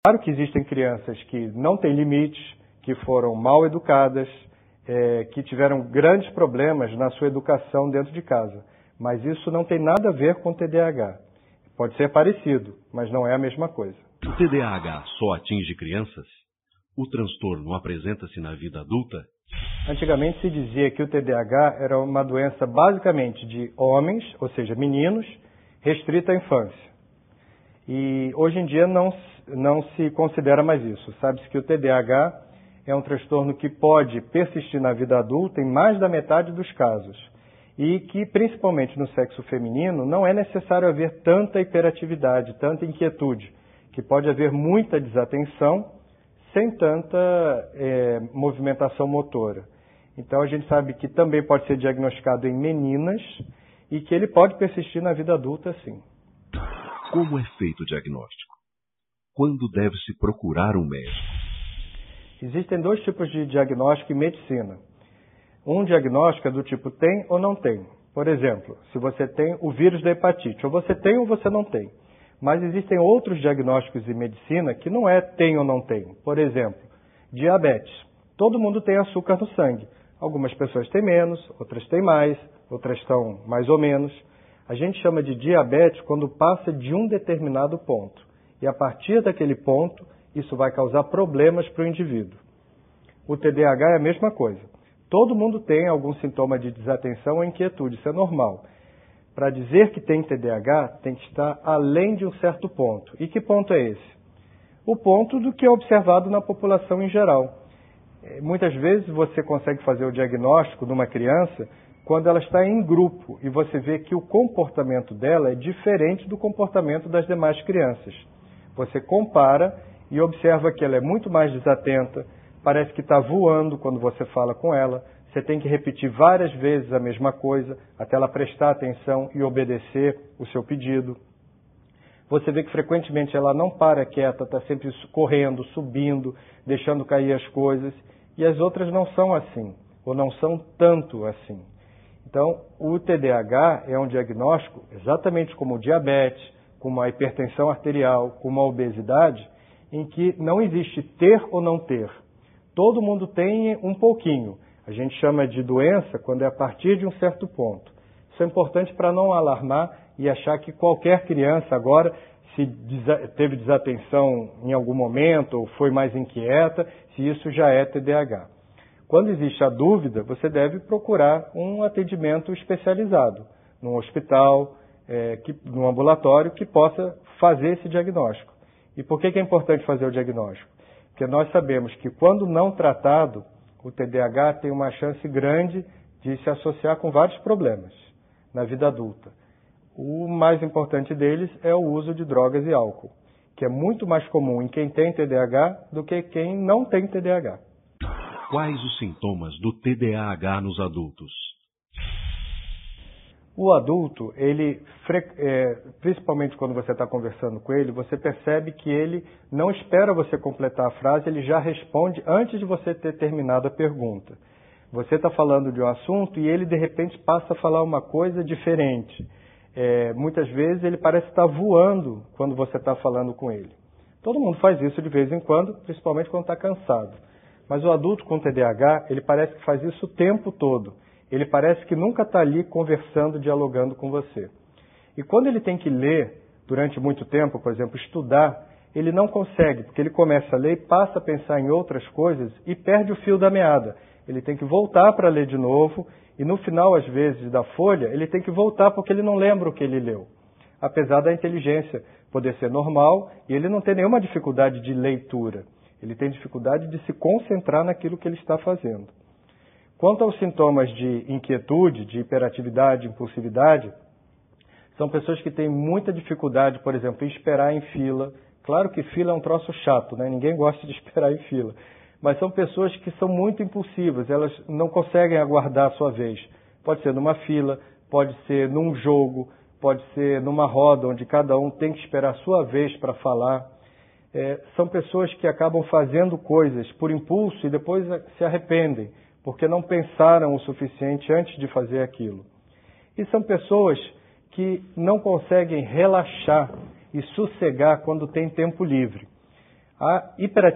Claro que existem crianças que não têm limites, que foram mal educadas, que tiveram grandes problemas na sua educação dentro de casa. Mas isso não tem nada a ver com TDAH. Pode ser parecido, mas não é a mesma coisa. O TDAH só atinge crianças? O transtorno apresenta-se na vida adulta? Antigamente se dizia que o TDAH era uma doença basicamente de homens, ou seja, meninos, restrita à infância. E hoje em dia não se considera mais isso. Sabe-se que o TDAH é um transtorno que pode persistir na vida adulta em mais da metade dos casos. E que, principalmente no sexo feminino, não é necessário haver tanta hiperatividade, tanta inquietude, que pode haver muita desatenção sem tanta movimentação motora. Então a gente sabe que também pode ser diagnosticado em meninas e que ele pode persistir na vida adulta, sim. Como é feito o diagnóstico? Quando deve-se procurar um médico? Existem dois tipos de diagnóstico em medicina. Um diagnóstico é do tipo tem ou não tem. Por exemplo, se você tem o vírus da hepatite, ou você tem ou você não tem. Mas existem outros diagnósticos em medicina que não é tem ou não tem. Por exemplo, diabetes. Todo mundo tem açúcar no sangue. Algumas pessoas têm menos, outras têm mais, outras estão mais ou menos. A gente chama de diabetes quando passa de um determinado ponto. E a partir daquele ponto, isso vai causar problemas para o indivíduo. O TDAH é a mesma coisa. Todo mundo tem algum sintoma de desatenção ou inquietude, isso é normal. Para dizer que tem TDAH, tem que estar além de um certo ponto. E que ponto é esse? O ponto do que é observado na população em geral. Muitas vezes você consegue fazer o diagnóstico de uma criança quando ela está em grupo e você vê que o comportamento dela é diferente do comportamento das demais crianças. Você compara e observa que ela é muito mais desatenta, parece que está voando quando você fala com ela. Você tem que repetir várias vezes a mesma coisa até ela prestar atenção e obedecer o seu pedido. Você vê que frequentemente ela não para quieta, está sempre correndo, subindo, deixando cair as coisas. E as outras não são assim, ou não são tanto assim. Então, o TDAH é um diagnóstico exatamente como o diabetes, como a hipertensão arterial, como a obesidade, em que não existe ter ou não ter. Todo mundo tem um pouquinho. A gente chama de doença quando é a partir de um certo ponto. Isso é importante para não alarmar e achar que qualquer criança agora, se teve desatenção em algum momento ou foi mais inquieta, se isso já é TDAH. Quando existe a dúvida, você deve procurar um atendimento especializado, num hospital, num ambulatório, que possa fazer esse diagnóstico. E por que é importante fazer o diagnóstico? Porque nós sabemos que quando não tratado, o TDAH tem uma chance grande de se associar com vários problemas na vida adulta. O mais importante deles é o uso de drogas e álcool, que é muito mais comum em quem tem TDAH do que quem não tem TDAH. Quais os sintomas do TDAH nos adultos? O adulto, principalmente quando você está conversando com ele, você percebe que ele não espera você completar a frase, ele já responde antes de você ter terminado a pergunta. Você está falando de um assunto e ele, de repente, passa a falar uma coisa diferente. Muitas vezes ele parece estar voando quando você está falando com ele. Todo mundo faz isso de vez em quando, principalmente quando está cansado. Mas o adulto com TDAH, ele parece que faz isso o tempo todo. Ele parece que nunca está ali conversando, dialogando com você. E quando ele tem que ler durante muito tempo, por exemplo, estudar, ele não consegue, porque ele começa a ler e passa a pensar em outras coisas e perde o fio da meada. Ele tem que voltar para ler de novo e no final, às vezes, da folha, ele tem que voltar porque ele não lembra o que ele leu. Apesar da inteligência poder ser normal e ele não tem nenhuma dificuldade de leitura. Ele tem dificuldade de se concentrar naquilo que ele está fazendo. Quanto aos sintomas de inquietude, de hiperatividade, impulsividade, são pessoas que têm muita dificuldade, por exemplo, em esperar em fila. Claro que fila é um troço chato, né? Ninguém gosta de esperar em fila. Mas são pessoas que são muito impulsivas, elas não conseguem aguardar a sua vez. Pode ser numa fila, pode ser num jogo, pode ser numa roda onde cada um tem que esperar a sua vez para falar. São pessoas que acabam fazendo coisas por impulso e depois se arrependem, porque não pensaram o suficiente antes de fazer aquilo. E são pessoas que não conseguem relaxar e sossegar quando tem tempo livre. A hiperatividade